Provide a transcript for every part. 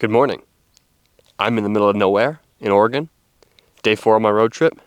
Good morning. I'm in the middle of nowhere in Oregon, day 4 of my road trip,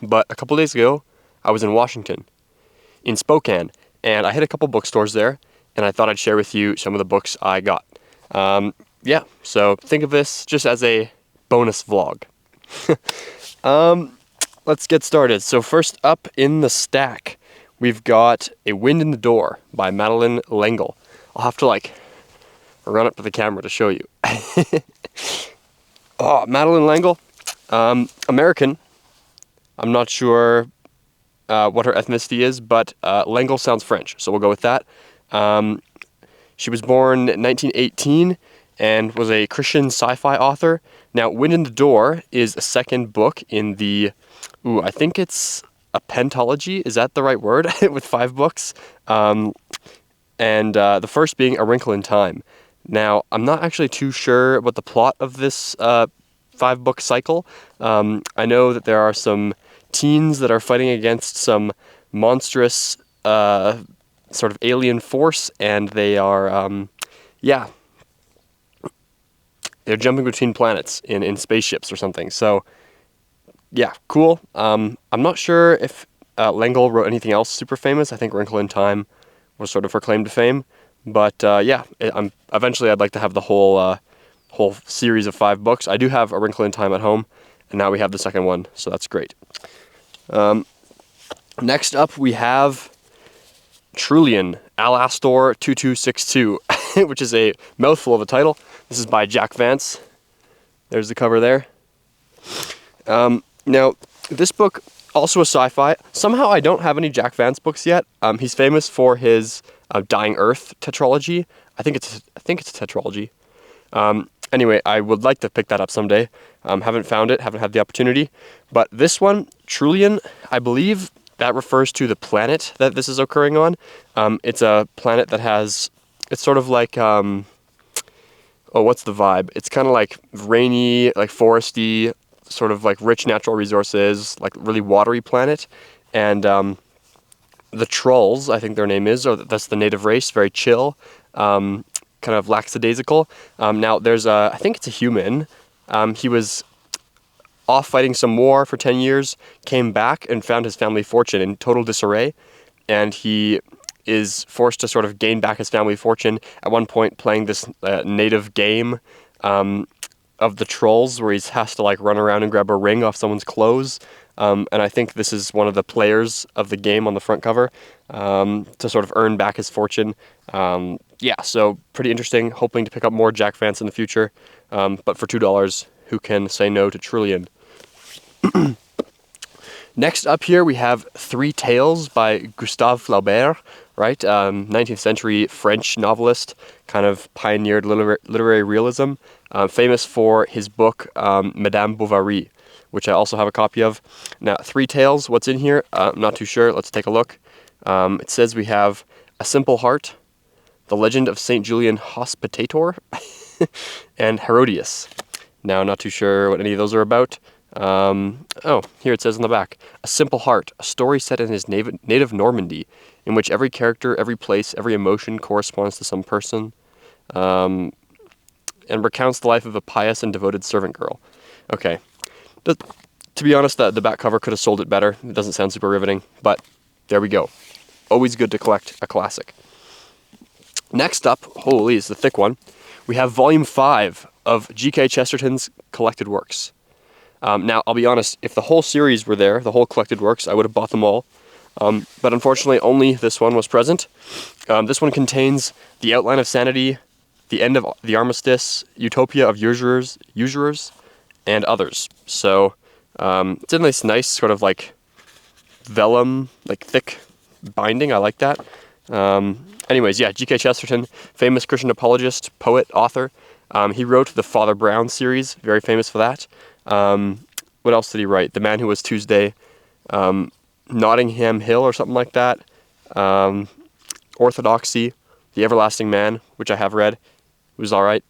but a couple days ago, I was in Washington, in Spokane, and I hit a couple bookstores there, and I thought I'd share with you some of the books I got. So think of this just as a bonus vlog. Let's get started. So first up in the stack, we've got A Wind in the Door by Madeleine L'Engle. I'll have to run up to the camera to show you. Madeleine L'Engle, American. I'm not sure what her ethnicity is, but L'Engle sounds French, so we'll go with that. She was born in 1918 and was a Christian sci-fi author. Now, Wind in the Door is a second book in the, I think it's a pentology, is that the right word? With 5 books. And the first being A Wrinkle in Time. Now, I'm not actually too sure what the plot of this 5-book cycle. I know that there are some teens that are fighting against some monstrous sort of alien force, and they are, they're jumping between planets in spaceships or something. So, yeah, cool. I'm not sure if L'Engle wrote anything else super famous. I think Wrinkle in Time was sort of her claim to fame. But eventually I'd like to have the whole series of 5 books. I do have A Wrinkle in Time at home, and now we have the second one, so that's great. Next up we have Trullen, Alastor 2262, which is a mouthful of a title. This is by Jack Vance. There's the cover there. Now, this book, also a sci-fi. Somehow I don't have any Jack Vance books yet. He's famous for his Dying Earth tetralogy. I think it's a tetralogy. Anyway, I would like to pick that up someday. Haven't found it, haven't had the opportunity. But this one, Trullen, I believe that refers to the planet that this is occurring on. It's a planet that has, it's sort of like, what's the vibe? It's kind of like rainy, like foresty, sort of like rich natural resources, like really watery planet. And the Trolls, I think their name is, or that's the native race, very chill, kind of lackadaisical. Now there's I think it's a human. He was off fighting some war for 10 years, came back and found his family fortune in total disarray, and he is forced to sort of gain back his family fortune, at one point playing this native game of the Trolls, where he has to run around and grab a ring off someone's clothes. And I think this is one of the players of the game on the front cover, to sort of earn back his fortune. So pretty interesting. Hoping to pick up more Jack Vance in the future. But for $2, who can say no to Trullen? Next up here we have Three Tales by Gustave Flaubert, right? 19th century French novelist, kind of pioneered literary realism, famous for his book Madame Bovary, which I also have a copy of. Now, Three Tales, what's in here? I'm not too sure. Let's take a look. It says we have A Simple Heart, The Legend of St. Julian Hospitator, and Herodias. Now, not too sure what any of those are about. Here it says on the back, A Simple Heart, a story set in his native Normandy, in which every character, every place, every emotion corresponds to some person, and recounts the life of a pious and devoted servant girl. Okay. To be honest, the back cover could have sold it better. It doesn't sound super riveting, but there we go. Always good to collect a classic. Next up, holy, it's the thick one, we have Volume 5 of G.K. Chesterton's collected works. Now, I'll be honest, if the whole series were there, the whole collected works, I would have bought them all. But unfortunately, only this one was present. This one contains The Outline of Sanity, The End of the Armistice, Utopia of Usurers, and others. So it's in this nice sort of vellum, thick binding. I like that. Anyways, G.K. Chesterton, famous Christian apologist, poet, author. He wrote the Father Brown series, very famous for that. What else did he write? The Man Who Was Tuesday, Nottingham Hill or something like that. Orthodoxy, The Everlasting Man, which I have read. It was all right.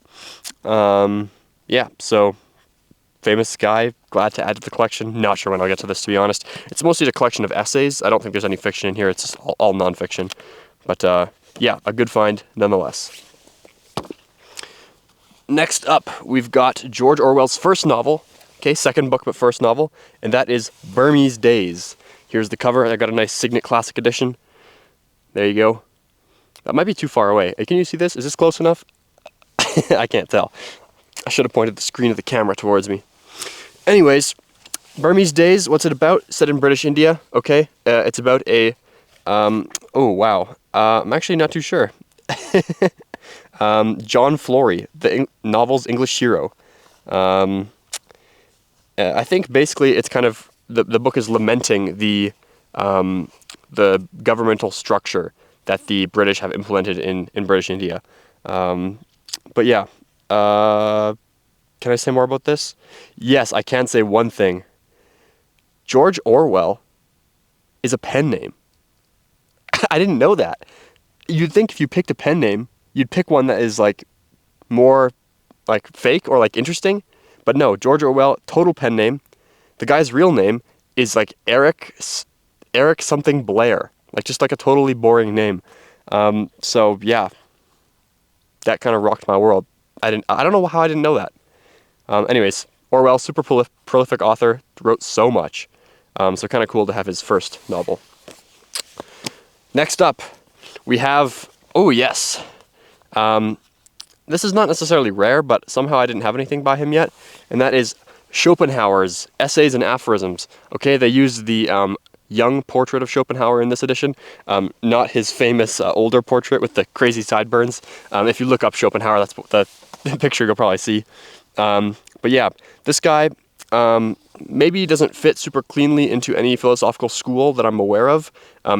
So famous guy, glad to add to the collection. Not sure when I'll get to this, to be honest. It's mostly a collection of essays. I don't think there's any fiction in here. It's just all nonfiction. But a good find nonetheless. Next up, we've got George Orwell's first novel. Okay, second book, but first novel. And that is Burmese Days. Here's the cover. I got a nice Signet Classic edition. There you go. That might be too far away. Hey, can you see this? Is this close enough? I can't tell. I should have pointed the screen of the camera towards me. Anyways, Burmese Days, what's it about? Set in British India, okay? It's about a... oh, wow. I'm actually not too sure. John Flory, the novel's English hero. I think basically it's kind of... The book is lamenting the governmental structure that the British have implemented in British India. But yeah, can I say more about this? Yes, I can say one thing. George Orwell is a pen name. I didn't know that. You'd think if you picked a pen name, you'd pick one that is like more like fake or like interesting. But no, George Orwell, total pen name. The guy's real name is like Eric something Blair. Like just like a totally boring name. So yeah, that kind of rocked my world. I don't know how I didn't know that. Anyways, Orwell, super prolific author, wrote so much. So kind of cool to have his first novel. Next up, we have, oh yes. This is not necessarily rare, but somehow I didn't have anything by him yet. And that is Schopenhauer's Essays and Aphorisms. Okay, they use the young portrait of Schopenhauer in this edition, not his famous older portrait with the crazy sideburns. If you look up Schopenhauer, that's the picture you'll probably see. But yeah, this guy maybe doesn't fit super cleanly into any philosophical school that I'm aware of.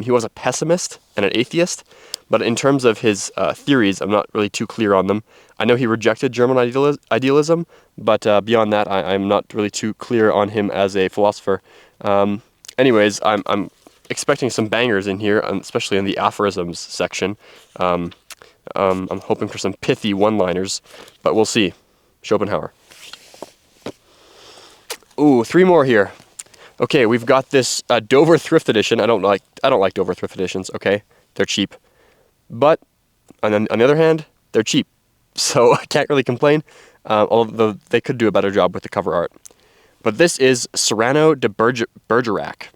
He was a pessimist and an atheist, but in terms of his theories, I'm not really too clear on them. I know he rejected German idealism, but beyond that, I'm not really too clear on him as a philosopher. Anyways, I'm expecting some bangers in here, especially in the aphorisms section. I'm hoping for some pithy one-liners, but we'll see. Schopenhauer. Ooh, 3 more here. Okay, we've got this Dover Thrift Edition. I don't like Dover Thrift Editions. Okay, they're cheap, but on the other hand, they're cheap, so I can't really complain. Although they could do a better job with the cover art. But this is Serrano de Bergerac,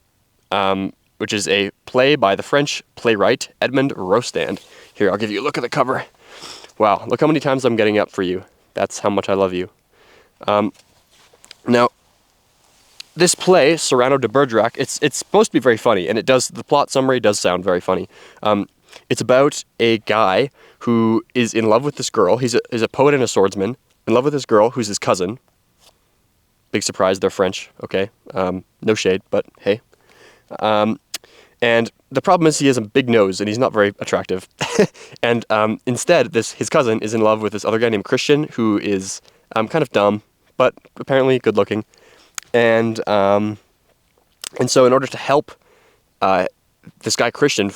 which is a play by the French playwright Edmond Rostand. Here, I'll give you a look at the cover. Wow, look how many times I'm getting up for you. That's how much I love you. Now, this play, Serrano de Bergerac, it's supposed to be very funny, and it does. The plot summary does sound very funny. It's about a guy who is in love with this girl. He's a poet and a swordsman, in love with this girl who's his cousin. Big surprise, they're French, okay? No shade, but hey. And the problem is he has a big nose, and he's not very attractive. And instead, his cousin is in love with this other guy named Christian, who is kind of dumb, but apparently good looking. And so in order to help this guy Christian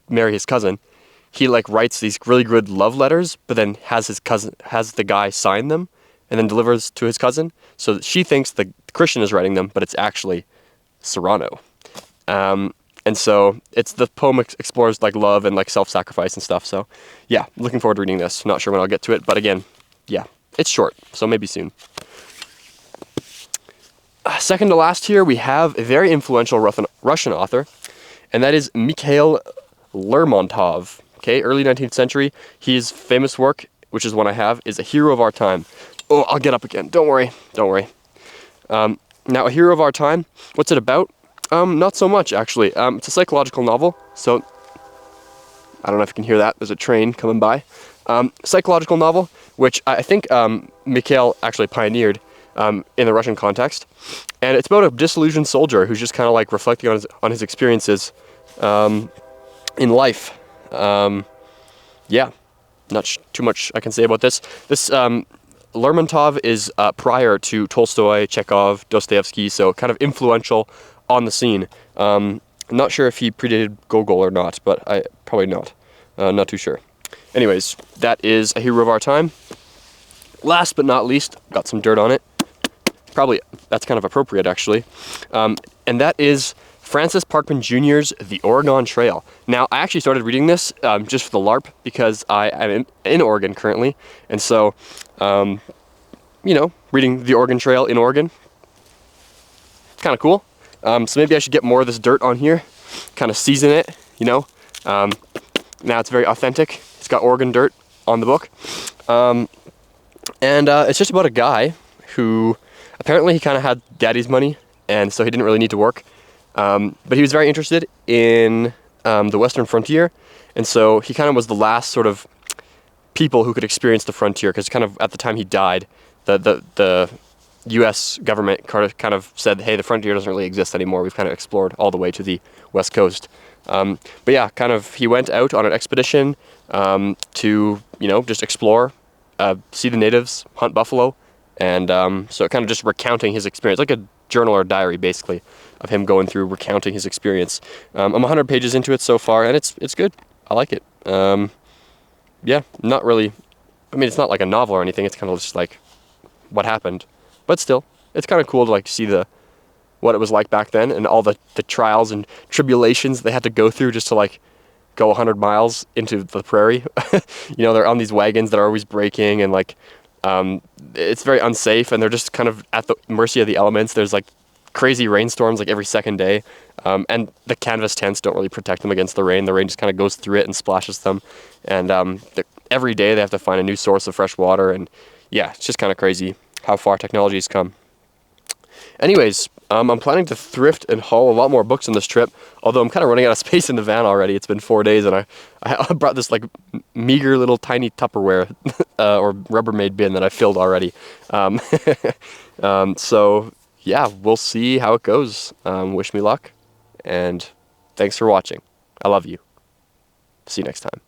marry his cousin, he like writes these really good love letters, but then has the guy sign them, and then delivers to his cousin. So that she thinks the Christian is writing them, but it's actually Serrano. And so the poem explores like love and like self-sacrifice and stuff. So yeah, looking forward to reading this. Not sure when I'll get to it, but again, yeah, it's short, so maybe soon. Second to last here, we have a very influential Russian author, and that is Mikhail Lermontov. Okay, early 19th century. His famous work, which is one I have, is A Hero of Our Time. Oh, I'll get up again. Don't worry. Now, A Hero of Our Time, what's it about? Not so much, actually. It's a psychological novel, so I don't know if you can hear that. There's a train coming by. Psychological novel, which I think Mikhail actually pioneered in the Russian context. And it's about a disillusioned soldier who's just kind of like reflecting on his experiences in life. Yeah, not too much I can say about this. This Lermontov is prior to Tolstoy, Chekhov, Dostoevsky, so kind of influential on the scene. I'm not sure if he predated Gogol or not, but probably not. Not too sure. Anyways, that is A Hero of Our Time. Last but not least, got some dirt on it. Probably that's kind of appropriate, actually. And that is Francis Parkman Jr.'s The Oregon Trail. Now, I actually started reading this just for the LARP because I am in Oregon currently, and so, you know, reading The Oregon Trail in Oregon, it's kind of cool. So maybe I should get more of this dirt on here, kind of season it, you know. Now it's very authentic. It's got Oregon dirt on the book. It's just about a guy who apparently he kind of had daddy's money, and so he didn't really need to work. But he was very interested in the Western frontier, and so he kind of was the last sort of people who could experience the frontier, because kind of at the time he died, the U.S. government kind of said, hey, the frontier doesn't really exist anymore. We've kind of explored all the way to the West Coast. But yeah, kind of he went out on an expedition to, you know, just explore, see the natives, hunt buffalo, and so kind of just recounting his experience, like a journal or diary, basically, of him going through recounting his experience. I'm 100 pages into it so far, and it's good. I like it. Yeah, not really. I mean, it's not like a novel or anything. It's kind of just like what happened, but still, it's kind of cool to like see what it was like back then, and all the trials and tribulations they had to go through just to like go 100 miles into the prairie. You know, they're on these wagons that are always breaking, and like it's very unsafe, and they're just kind of at the mercy of the elements. There's like crazy rainstorms like every second day, and the canvas tents don't really protect them against the rain. The rain just kind of goes through it and splashes them, and every day they have to find a new source of fresh water, and yeah, it's just kind of crazy how far technology has come. Anyways, I'm planning to thrift and haul a lot more books on this trip, although I'm kind of running out of space in the van already. It's been 4 days, and I brought this like meager little tiny Tupperware or Rubbermaid bin that I filled already. So yeah, we'll see how it goes. Wish me luck, and thanks for watching. I love you. See you next time.